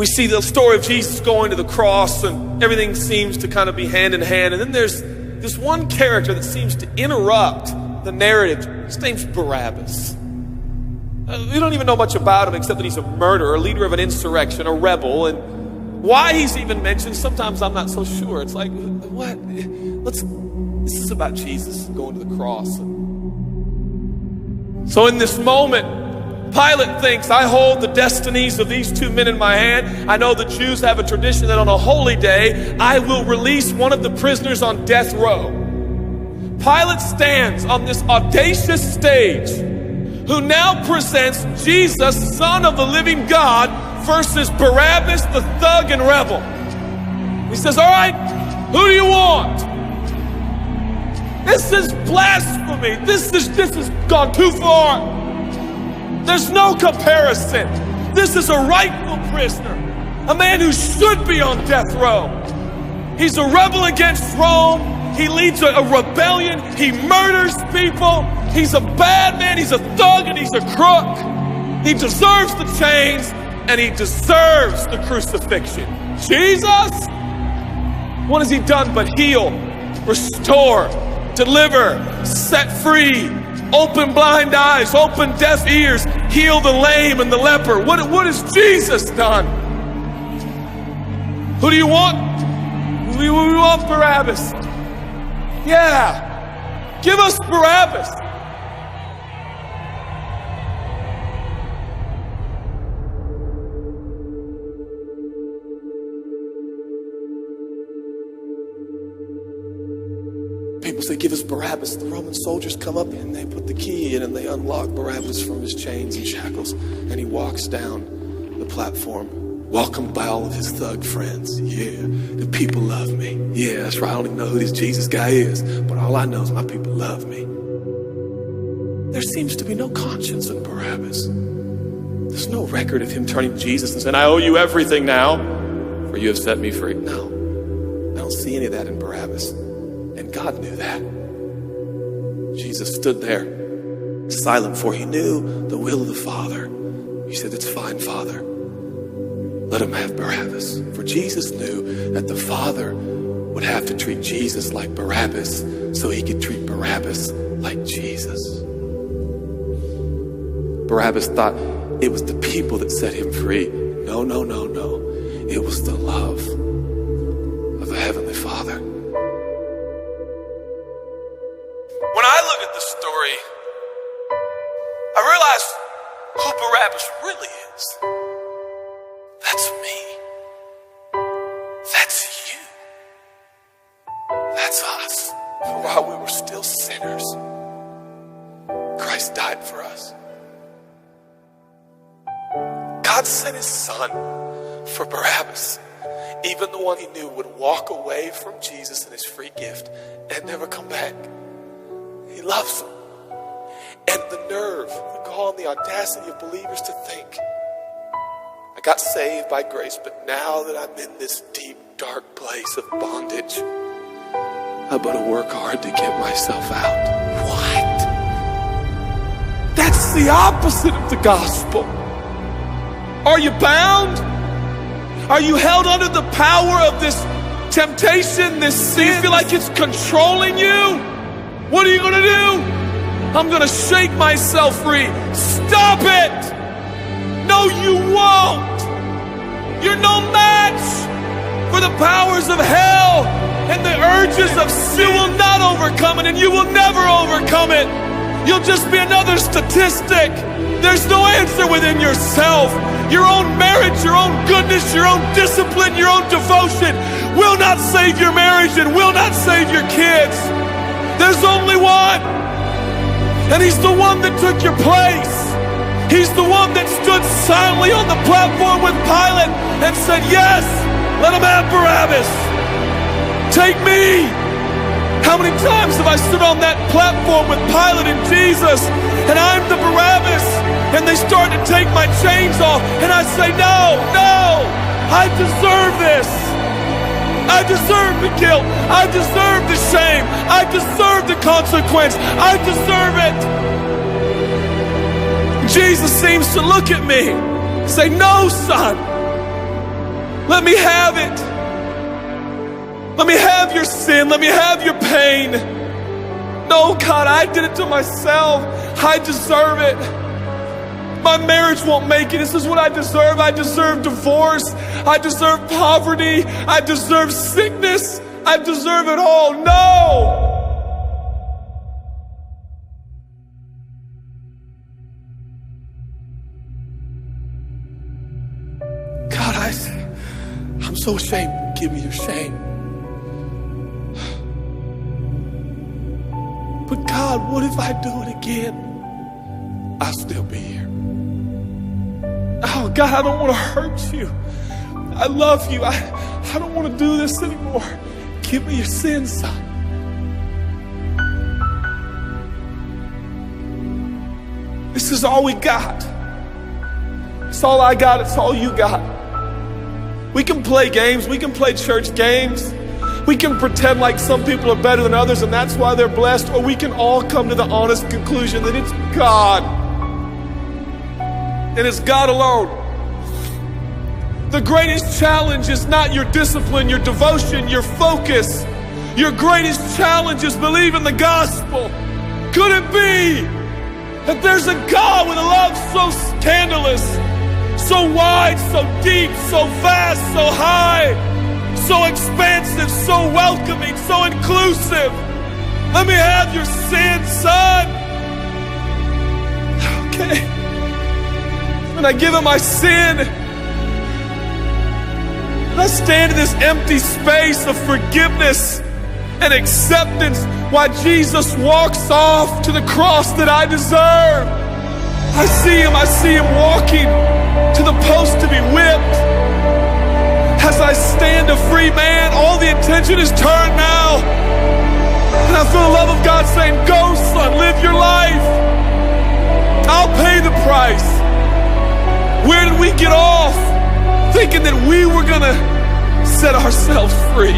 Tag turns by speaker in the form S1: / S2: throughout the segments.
S1: We see the story of Jesus going to the cross, and everything seems to kind of be hand in hand. And then there's this one character that seems to interrupt the narrative. His name's Barabbas. We don't even know much about him except that he's a murderer, a leader of an insurrection, a rebel. And why he's even mentioned, sometimes I'm not so sure. It's like, what? This is about Jesus going to the cross. So in this moment, Pilate thinks, I hold the destinies of these two men in my hand. I know the Jews have a tradition that on a holy day, I will release one of the prisoners on death row. Pilate stands on this audacious stage, who now presents Jesus, Son of the living God, versus Barabbas, the thug and rebel. He says, all right, who do you want? This is blasphemy. This has gone too far. There's no comparison. This is a rightful prisoner, a man who should be on death row. He's a rebel against Rome. He leads a rebellion. He murders people. He's a bad man. He's a thug and he's a crook. He deserves the chains and he deserves the crucifixion. Jesus, what has he done but heal, restore, deliver, set free, open blind eyes, open deaf ears, heal the lame and the leper? What has Jesus done? Who do you want? We want Barabbas. Yeah, give us Barabbas. People say, give us Barabbas. The Roman soldiers come up and they put the key in and they unlock Barabbas from his chains and shackles. And he walks down the platform, welcomed by all of his thug friends. Yeah, the people love me. Yeah, that's right. I don't even know who this Jesus guy is, but all I know is my people love me. There seems to be no conscience in Barabbas. There's no record of him turning to Jesus and saying, I owe you everything now, for you have set me free. No, I don't see any of that in Barabbas. And God knew that. Jesus stood there, silent, for he knew the will of the Father. He said, it's fine, Father. Let him have Barabbas. For Jesus knew that the Father would have to treat Jesus like Barabbas so he could treat Barabbas like Jesus. Barabbas thought it was the people that set him free. No. It was the love of the Heavenly Father. When I look at the story, I realize who Barabbas really is. That's me. That's you. That's us. While we were still sinners, Christ died for us. God sent his Son for Barabbas, even the one he knew would walk away from Jesus and his free gift and never come back. He loves them. And the nerve, the gall, and the audacity of believers to think, I got saved by grace, but now that I'm in this deep, dark place of bondage, I better work hard to get myself out. What? That's the opposite of the gospel. Are you bound? Are you held under the power of this temptation, this sin? You feel like it's controlling you? What are you going to do? I'm going to shake myself free. Stop it! No, you won't. You're no match for the powers of hell and the urges of sin. You will not overcome it, and you will never overcome it. You'll just be another statistic. There's no answer within yourself. Your own marriage, your own goodness, your own discipline, your own devotion will not save your marriage and will not save your kids. There's only one. And he's the one that took your place. He's the one that stood silently on the platform with Pilate and said, yes, let him have Barabbas. Take me. How many times have I stood on that platform with Pilate and Jesus, and I'm the Barabbas, and they start to take my chains off, and I say, no, I deserve this. I deserve the guilt. I deserve the shame. I deserve the consequence. I deserve it. Jesus seems to look at me and say, no, son, Let me have it. Let me have your sin. Let me have your pain. No, God, I did it to myself. I deserve it. My marriage won't make it. This is what I deserve. I deserve divorce. I deserve poverty. I deserve sickness. I deserve it all. No! God, I'm so ashamed. Give me your shame. But God, what if I do it again? I'll still be here. Oh, God, I don't want to hurt you. I love you. I don't want to do this anymore. Give me your sins, son. This is all we got. It's all I got. It's all you got. We can play games. We can play church games. We can pretend like some people are better than others and that's why they're blessed, or we can all come to the honest conclusion that it's God. And it's God alone. The greatest challenge is not your discipline, your devotion, your focus. Your greatest challenge is believing the gospel. Could it be that there's a God with a love so scandalous, so wide, so deep, so vast, so high, so expansive, so welcoming, so inclusive? Let me have your sin, son. Okay. And I give him my sin. And I stand in this empty space of forgiveness and acceptance while Jesus walks off to the cross that I deserve. I see him walking to the post to be whipped. As I stand a free man, all the attention is turned now. And I feel the love of God saying, go son, live your life. I'll pay the price. Where did we get off thinking that we were gonna set ourselves free?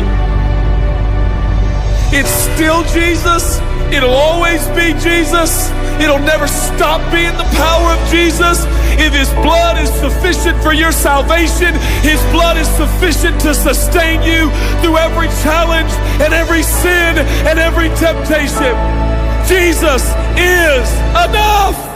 S1: It's still Jesus. It'll always be Jesus. It'll never stop being the power of Jesus. If his blood is sufficient for your salvation, his blood is sufficient to sustain you through every challenge and every sin and every temptation. Jesus is enough.